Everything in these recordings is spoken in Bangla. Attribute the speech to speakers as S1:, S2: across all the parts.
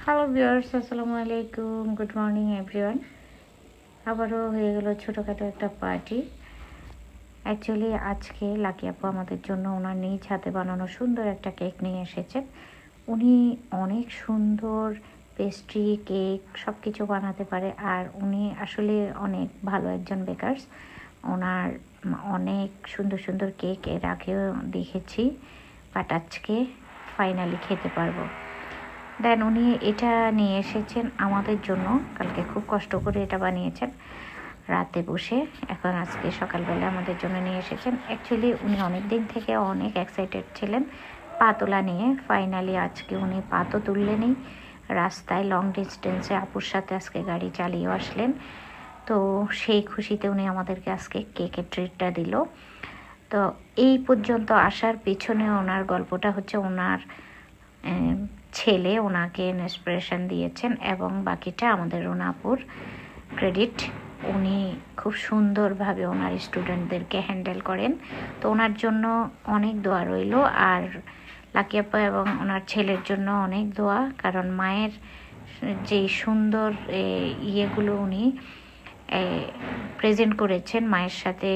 S1: হ্যালো ভিউয়ার্স, আসসালামু আলাইকুম, গুড মর্নিং এভরিওয়ান। আবারও হয়ে গেল ছোটোখাটো একটা পার্টি। অ্যাকচুয়ালি আজকে লাকি আপু আমাদের জন্য ওনার নিজ হাতে বানানো সুন্দর একটা কেক নিয়ে এসেছেন। উনি অনেক সুন্দর পেস্ট্রি, কেক সব কিছু বানাতে পারে, আর উনি আসলে অনেক ভালো একজন বেকারস। ওনার অনেক সুন্দর সুন্দর কেক এর আগেও দেখেছি, বাট আজকে ফাইনালি খেতে পারবো। দেন উনি এটা নিয়ে এসেছেন আমাদের জন্য। কালকে খুব কষ্ট করে এটা বানিয়েছেন রাতে বসে, এখন আজকে সকালবেলা আমাদের জন্য নিয়ে এসেছেন। অ্যাকচুয়ালি উনি অনেক দিন থেকে অনেক এক্সাইটেড ছিলেন পা তোলা নিয়ে। ফাইনালি আজকে উনি পা তো তুললেনই, রাস্তায় লং ডিস্টেন্সে আপুর সাথে আজকে গাড়ি চালিয়েও আসলেন। তো সেই খুশিতে উনি আমাদেরকে আজকে কেকের ট্রিটটা দিল। তো এই পর্যন্ত আসার পিছনে ওনার গল্পটা হচ্ছে ওনার ছেলে ওনাকে ইন্সপিরেশন দিয়েছেন, এবং বাকিটা আমাদের রুনাপুর ক্রেডিট। উনি খুব সুন্দরভাবে ওনার স্টুডেন্টদেরকে হ্যান্ডেল করেন। তো ওনার জন্য অনেক দোয়া রইল, আর লাকি আপা এবং ওনার ছেলের জন্য অনেক দোয়া, কারণ মায়ের যে সুন্দর ইয়েগুলো উনি প্রেজেন্ট করেছেন মায়ের সাথে,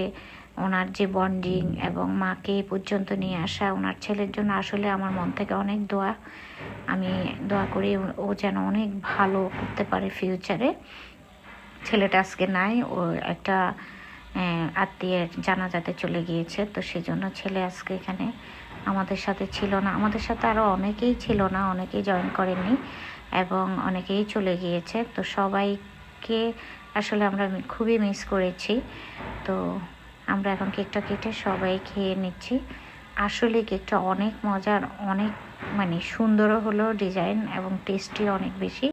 S1: ওনার যে বন্ডিং এবং মাকে এই পর্যন্ত নিয়ে আসা, ওনার ছেলের জন্য আসলে আমার মন থেকে অনেক দোয়া। আমি দোয়া করি ও যেন অনেক ভালো করতে পারে ফিউচারে। ছেলেটা আজকে নাই, ও একটা আত্মীয়ের জানাজাতে চলে গিয়েছে, তো সেজন্য ছেলে আজকে এখানে আমাদের সাথে ছিল না। আমাদের সাথে আরও অনেকেই ছিল না, অনেকেই জয়েন করেনি এবং অনেকেই চলে গিয়েছে। তো সবাইকে আসলে আমরা খুবই মিস করেছি। তো আমরা এখন কেকটা কেটে সবাই খেয়ে নিচ্ছি। আসলে কেকটা অনেক মজার, অনেক সুন্দরও হলো ডিজাইন, এবং টেস্টি অনেক বেশি।